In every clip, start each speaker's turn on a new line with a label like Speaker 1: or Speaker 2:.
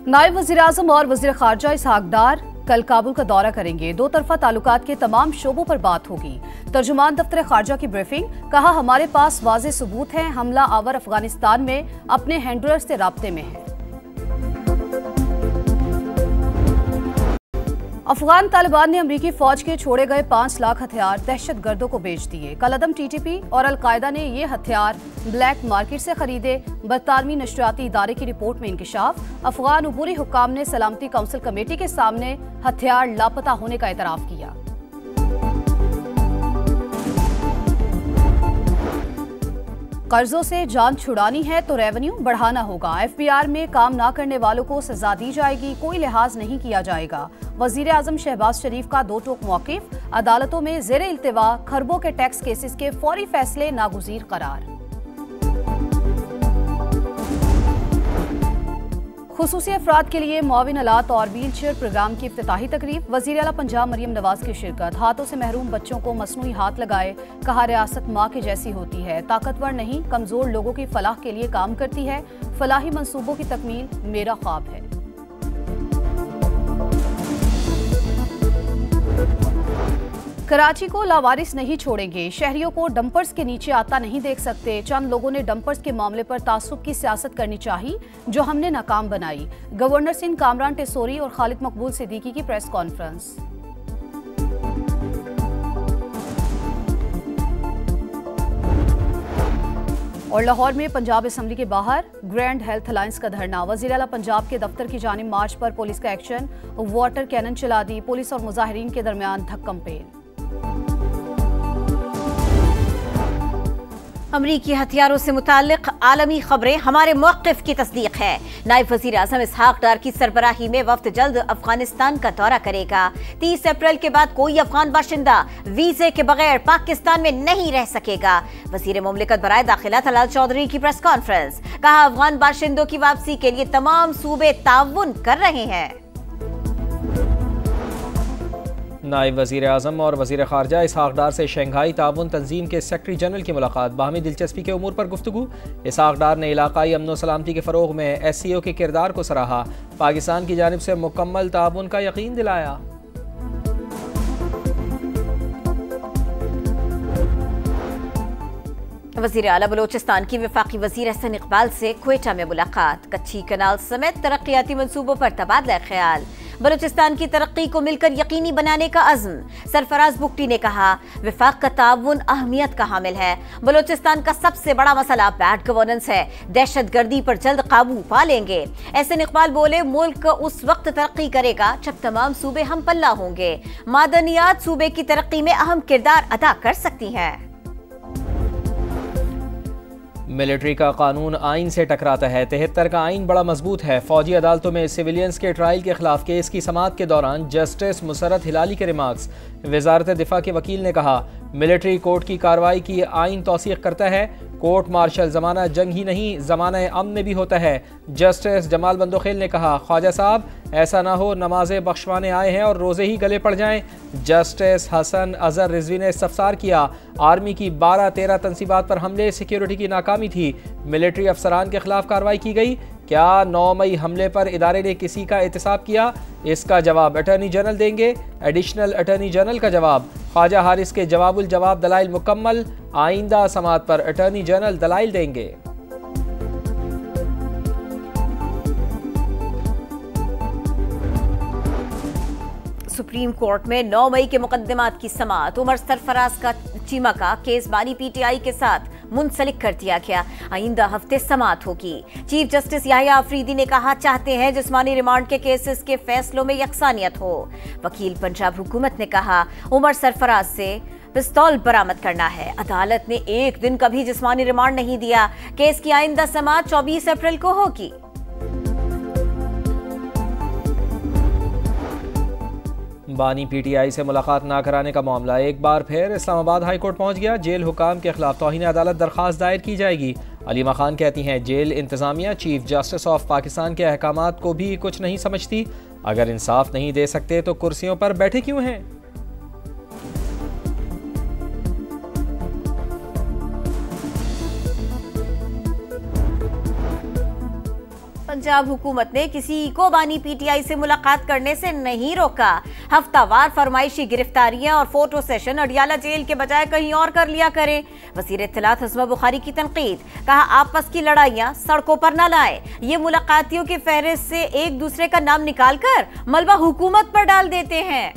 Speaker 1: नायब वज़ीर-ए-आज़म और वज़ीर ख़ारजा इसहाक़ डार कल काबुल का दौरा करेंगे। दो तरफा ताल्लुकात के तमाम शोबों पर बात होगी। तर्जुमान दफ्तर ख़ारजा की ब्रीफिंग, कहा हमारे पास वाज़े सबूत हैं, हमला आवर अफगानिस्तान में अपने हैंडलर से राब्ते में है। अफगान तालिबान ने अमरीकी फौज के छोड़े गए 5 लाख हथियार दहशत गर्दों को बेच दिए। कलअदम TTP और अलकायदा ने ये हथियार ब्लैक मार्केट से खरीदे। बरतानवी नशरियाती इदारे की रिपोर्ट में इंकशाफ, अफगान उबूरी हुक्काम ने सलामती काउंसिल कमेटी के सामने हथियार लापता होने का एतराफ किया। कर्जों से जान छुड़ानी है तो रेवेन्यू बढ़ाना होगा। FBR में काम ना करने वालों को सजा दी जाएगी, कोई लिहाज नहीं किया जाएगा। वज़ीर-ए-आज़म शहबाज शरीफ का दो टोक मौक़िफ़, अदालतों में ज़ेरे इल्तिवा खरबों के टैक्स केसेस के फौरी फैसले नागुज़ीर करार। खुसूसी अफराद के लिए मुआविन आलात और व्हील चेयर प्रोग्राम की इफ्तिताही तकरीब, वज़ीर आला पंजाब मरियम नवाज की शिरकत। हाथों से महरूम बच्चों को मसनूई हाथ लगाए, कहा रियासत माँ के जैसी होती है, ताकतवर नहीं कमजोर लोगों की फलाह के लिए काम करती है, फलाही मंसूबों की तकमील मेरा ख्वाब है। कराची को लावारिस नहीं छोड़ेंगे, शहरियों को डंपर्स के नीचे आता नहीं देख सकते। चंद लोगों ने डंपर्स के मामले पर तासुब की सियासत करनी चाहिए जो हमने नाकाम बनाई। गवर्नर सिंध कामरान टेसोरी और खालिद मकबूल सिद्दीकी की प्रेस कॉन्फ्रेंस। और लाहौर में पंजाब असम्बली के बाहर ग्रैंड हेल्थ अलायंस का धरना, वज़ीर आला पंजाब के दफ्तर की जानिब मार्च पर पुलिस का एक्शन, वाटर कैनन चला दी, पुलिस और मुजाहिरीन के दरमियान धक्कम पेल।
Speaker 2: अमरीकी हथियारों से मुताल्लिक आलमी खबरें हमारे मौक़िफ़ की तस्दीक है। नायब वज़ीर-ए-आज़म इसहाक़ डार की सरबराही में वफ़द जल्द अफगानिस्तान का दौरा करेगा। 30 अप्रैल के बाद कोई अफगान बाशिंदा वीज़े के बगैर पाकिस्तान में नहीं रह सकेगा। वज़ीर मुमलिकत बराए दाखिला तलाल चौधरी की प्रेस कॉन्फ्रेंस, कहा अफगान बाशिंदों की वापसी के लिए तमाम सूबे ताउन कर रहे हैं।
Speaker 3: नायब वज़ीर-ए-आज़म और वज़ीर ख़ारजा इसहाक़ डार से शंघाई ताउन तंजीम के सेक्रेटरी जनरल की मुलाकात, बाहमी दिलचस्पी के उमूर पर गुफ्तगू। इसहाक़ डार ने इलाक़ाई अमन व सलामती के फ़रोग़ में SCO के किरदार को सराहा, पाकिस्तान की जानिब से मुकम्मल ताउन का यकीन दिलाया।
Speaker 2: वज़ीर आला बलोचिस्तान की वफाकी वज़ीर एहसन इकबाल से क्वेटा में मुलाकात, कच्ची कनाल समेत तरक्याती मनसूबों पर तबादला ख्याल। बलोचिस्तान की तरक्की को मिलकर यकीनी बनाने का अज़्म, सरफराज बुगटी ने कहा वफाक का ताउन अहमियत का हामिल है। बलोचिस्तान का सबसे बड़ा मसला बैड गवर्नेंस है, दहशत गर्दी पर जल्द काबू पा लेंगे। एहसन इकबाल बोले मुल्क उस वक्त तरक्की करेगा जब तमाम सूबे हम पल्ला होंगे। मादनियात सूबे की तरक्की में अहम किरदार अदा कर सकती हैं।
Speaker 3: मिलिट्री का कानून आइन से टकराता है, 73 का आइन बड़ा मजबूत है। फौजी अदालतों में सिविलियंस के ट्रायल के खिलाफ केस की समाअत के दौरान जस्टिस मुसरत हिलाली के रिमार्क्स। वजारत दिफा के वकील ने कहा मिलिट्री कोर्ट की कार्रवाई की आइन तौसीक करता है, कोर्ट मार्शल जमाना जंग ही नहीं जमाना अमन में भी होता है। जस्टिस जमाल बंदोखेल ने कहा ख्वाजा साहब ऐसा ना हो नमाजें बख्शवाने आए हैं और रोज़े ही गले पड़ जाएं। जस्टिस हसन अजहर रिजवी ने इस्तफसार किया आर्मी की 12-13 तनसीबात पर हमले सिक्योरिटी की नाकामी थी, मिलिट्री अफसरान के खिलाफ कार्रवाई की गई। क्या 9 मई हमले पर इदारे ने किसी का एहतसाब किया? इसका जवाब अटॉर्नी जनरल देंगे। एडिशनल अटॉर्नी जनरल का जवाब, ख्वाजा हारिस के जवाबुल जवाब दलाइल मुकम्मल, आइंदा समाअत पर अटॉर्नी जनरल दलाइल देंगे।
Speaker 2: सुप्रीम कोर्ट में 9 मई के मुकदमात की समाअत, उमर सरफराज का चीमा का केस बानी PTI के साथ मुंसलिक कर दिया गया। आइंदा हफ्ते समाअत होगी। चीफ जस्टिस याहिया अफरीदी ने कहा चाहते हैं जिस्मानी रिमांड के केसेस के फैसलों में यकसानियत हो। वकील पंजाब हुकूमत ने कहा उमर सरफराज से पिस्तौल बरामद करना है। अदालत ने एक दिन का भी जिस्मानी रिमांड नहीं दिया। केस की आइंदा समाअत 24 अप्रैल को होगी।
Speaker 3: बानी PTI से मुलाकात ना कराने का मामला एक बार फिर इस्लामाबाद हाई कोर्ट पहुंच गया। जेल हुकाम के खिलाफ तौहीन अदालत दरख्वास्त दायर की जाएगी। अलीमा खान कहती हैं जेल इंतजामिया चीफ जस्टिस ऑफ पाकिस्तान के अहकामात को भी कुछ नहीं समझती। अगर इंसाफ नहीं दे सकते तो कुर्सियों पर बैठे क्यों हैं?
Speaker 2: पंजाब हुकूमत ने किसी को बानी पीटीआई से मुलाकात करने से नहीं रोका। हफ्तावार फरमाइशी गिरफ्तारियां और फोटो सेशन अडियाला जेल के बजाय कहीं और कर लिया करें। वज़ीर इत्तलात हस्मा बुखारी की तनकीद, कहा आपस की लड़ाइयां सड़कों पर न लाएं। ये मुलाकातियों की फहरिस्त से एक दूसरे का नाम निकालकर मलबा हुकूमत पर डाल देते हैं।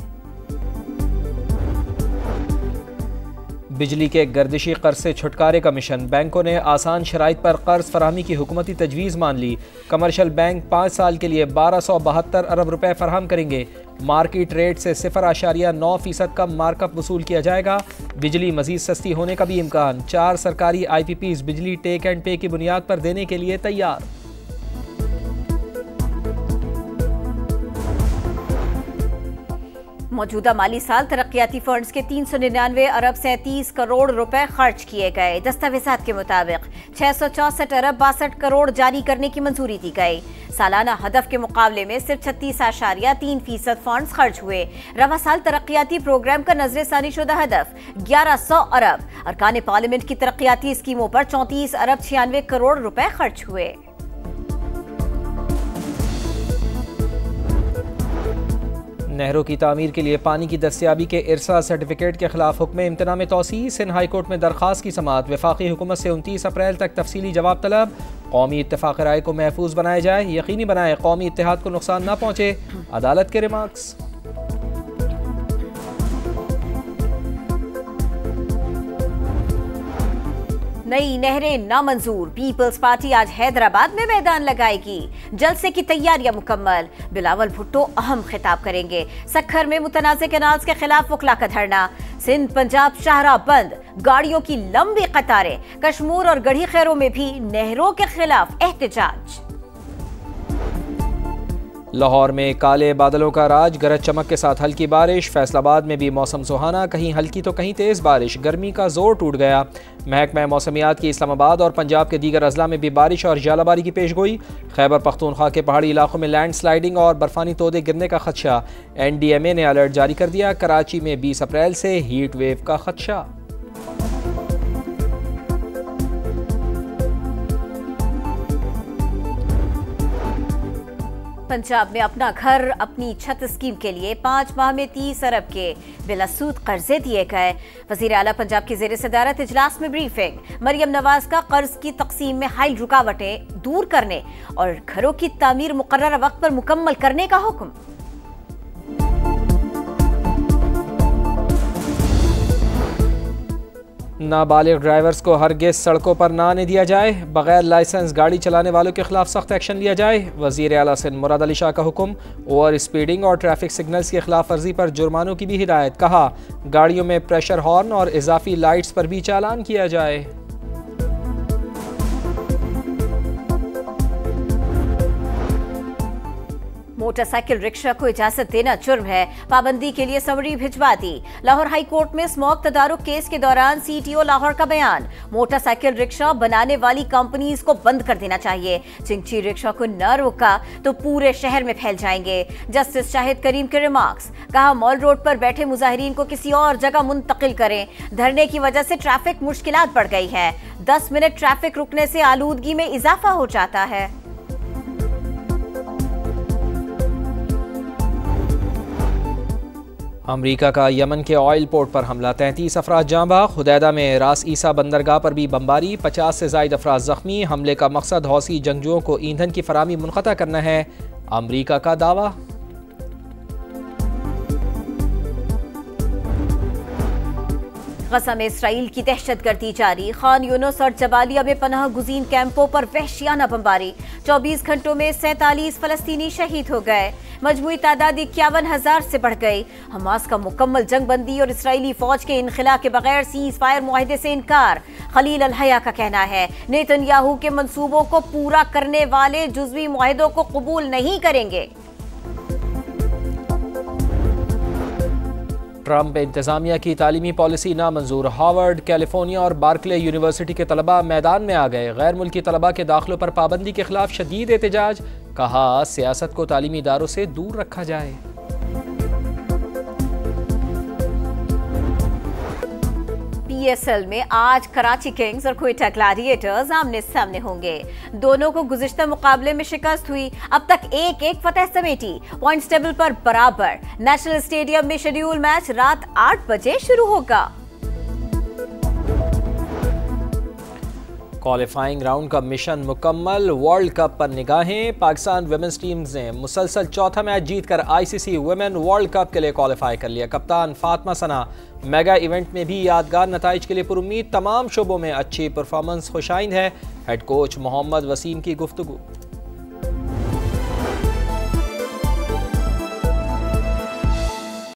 Speaker 3: बिजली के गर्दिशी कर्ज से छुटकारे का मिशन, बैंकों ने आसान शराइत पर कर्ज फराहमी की हुकूमती तजवीज़ मान ली। कमर्शियल बैंक 5 साल के लिए 1272 अरब रुपए फराहम करेंगे। मार्केट रेट से 0.9% का मार्कअप वसूल किया जाएगा। बिजली मजीद सस्ती होने का भी इम्कान। 4 सरकारी IPPs बिजली टेक एंड पे की बुनियाद पर देने के लिए तैयार।
Speaker 2: मौजूदा माली साल तरक्याती फंड्स के 399 अरब 37 करोड़ रुपए खर्च किए गए। दस्तावेजात के मुताबिक 664 अरब 62 करोड़ जारी करने की मंजूरी दी गई। सालाना हदफ के मुकाबले में सिर्फ 36.3% फंड्स खर्च हुए। रवा साल तरक्याती प्रोग्राम का नजरसानी शुदा हदफ 1100 अरब। अरकान पार्लियामेंट की तरक्याती स्कीमों पर 34 अरब 96 करोड़ रुपए खर्च हुए।
Speaker 3: नहरों की तामीर के लिए पानी की दस्तियाबी के इरसा सर्टिफिकेट के खिलाफ हुक्म इम्तना में तोसी। सिंध हाई कोर्ट में दरखास्त की समाअत। वफाकी हुकूमत से 29 अप्रैल तक तफसीली जवाब तलब। कौमी इत्तेफाक राय को महफूज बनाया जाए, यकीनी बनाए कौमी इत्तेहाद को नुकसान न पहुँचे। अदालत के रिमार्क्स।
Speaker 2: नई नहरें नामंजूर, पीपल्स पार्टी आज हैदराबाद में मैदान लगाएगी। जलसे की तैयारियां मुकम्मल, बिलावल भुट्टो अहम खिताब करेंगे। सखर में मुतनाज़े कैनाल्स के खिलाफ वकला का धरना। सिंध पंजाब शाहराह बंद, गाड़ियों की लंबी कतारें। कश्मीर और गढ़ी खैरों में भी नहरों के खिलाफ एहतजाज।
Speaker 3: लाहौर में काले बादलों का राज, गरज चमक के साथ हल्की बारिश। फैसलाबाद में भी मौसम सुहाना, कहीं हल्की तो कहीं तेज़ बारिश। गर्मी का जोर टूट गया। महकमा मौसमियात की इस्लामाबाद और पंजाब के दीगर अजला में भी बारिश और जालाबारी की पेशगोई। खैबर पख्तूनख्वा के पहाड़ी इलाकों में लैंड स्लाइडिंग और बर्फानी तोदे गिरने का खदशा। NDMA ने अलर्ट जारी कर दिया। कराची में 20 अप्रैल से हीट वेव का खदशा।
Speaker 2: पंजाब में अपना घर अपनी छत स्कीम के लिए 5 माह में 30 अरब के बिलासूद कर्जे दिए गए। वजीर आला पंजाब की ज़ेर सदारत इजलास में ब्रीफिंग। मरियम नवाज का कर्ज की तकसीम में हाइल रुकावटें दूर करने और घरों की तामीर मुकर्रर वक्त पर मुकम्मल करने का हुक्म।
Speaker 3: नाबालिग ड्राइवर्स को हरगिज़ सड़कों पर ना आने दिया जाए। बगैर लाइसेंस गाड़ी चलाने वालों के खिलाफ सख्त एक्शन लिया जाए। वज़ीर आला सिंध मुराद अली शाह का हुक्म। ओवर स्पीडिंग और ट्रैफिक सिग्नल्स की खिलाफ वर्जी पर जुर्मानों की भी हिदायत। कहा गाड़ियों में प्रेशर हॉर्न और इजाफी लाइट्स पर भी चालान किया जाए।
Speaker 2: मोटरसाइकिल रिक्शा को इजाजत देना जुर्म है, पाबंदी के लिए समरी भिजवा दी। लाहौर हाई कोर्ट में स्मोक तदारुक केस के दौरान CTO लाहौर का बयान। मोटरसाइकिल रिक्शा बनाने वाली कंपनीज को बंद कर देना चाहिए। चिंची रिक्शा को न रोका तो पूरे शहर में फैल जाएंगे। जस्टिस शाहिद करीम के रिमार्क्स। कहा मॉल रोड पर बैठे मुजाहिरीन को किसी और जगह मुंतकिल करें। धरने की वजह से ट्रैफिक मुश्किलात बढ़ गई है। 10 मिनट ट्रैफिक रुकने से आलूदगी में इजाफा हो जाता है।
Speaker 3: अमरीका का यमन के ऑयल पोर्ट पर हमला, 33 अफराद जाँ बाग। हुदैदा में रास ईसा बंदरगाह पर भी बमबारी, 50 से ज़ायद अफराद जख्मी। हमले का मकसद हौसी जंगजुओं को ईंधन की फराहमी मुनक़ता करना है, अमरीका का दावा।
Speaker 2: गजा में इसराइल की दहशतगर्दी जारी। खान यूनुस और जबालिया में पनाह गुज़ीन कैंपों पर वहशियाना बमबारी। 24 घंटों में 47 फलस्तीनी शहीद हो गए। मजमूई तादाद 51,000 से बढ़ गई। हमास का मुकम्मल जंगबंदी और इसराइली फौज के इनखिला के बगैर सीज फायर मुआहदे से इनकार। खलील अल हया का कहना है नेतन्याहू के मंसूबों को पूरा करने वाले जुज़वी मुआहदों को कबूल नहीं करेंगे।
Speaker 3: ट्रंप इंतजामिया की तालीमी पॉलिसी नामंजूर। हार्वर्ड, कैलिफोर्निया और बार्कले यूनिवर्सिटी के तलबा मैदान में आ गए। गैर मुल्की तलबा के दाखिलों पर पाबंदी के खिलाफ शदीद एहतजाज। कहा सियासत को तालीमी इदारों से दूर रखा जाए।
Speaker 2: ESL में आज कराची किंग्स और क्वेटा ग्लैडिएटर्स आमने सामने होंगे। दोनों को गुज़िश्ता मुकाबले में शिकस्त हुई, अब तक 1-1 फतह समेटी, पॉइंट्स टेबल पर बराबर। नेशनल स्टेडियम में शेड्यूल मैच रात 8 बजे शुरू होगा।
Speaker 3: क्वालिफाइंग राउंड का मिशन मुकम्मल, वर्ल्ड कप पर निगाहें। पाकिस्तान वुमेन्स टीम ने मुसलसल चौथा मैच जीतकर ICC वुमेन वर्ल्ड कप के लिए क्वालिफाई कर लिया। कप्तान फातिमा सना मेगा इवेंट में भी यादगार नताइज के लिए पुरुम्मीद, तमाम शोबों में अच्छी परफॉर्मेंस खुशाइंद है। हेड कोच मोहम्मद वसीम की गुफ्तगू।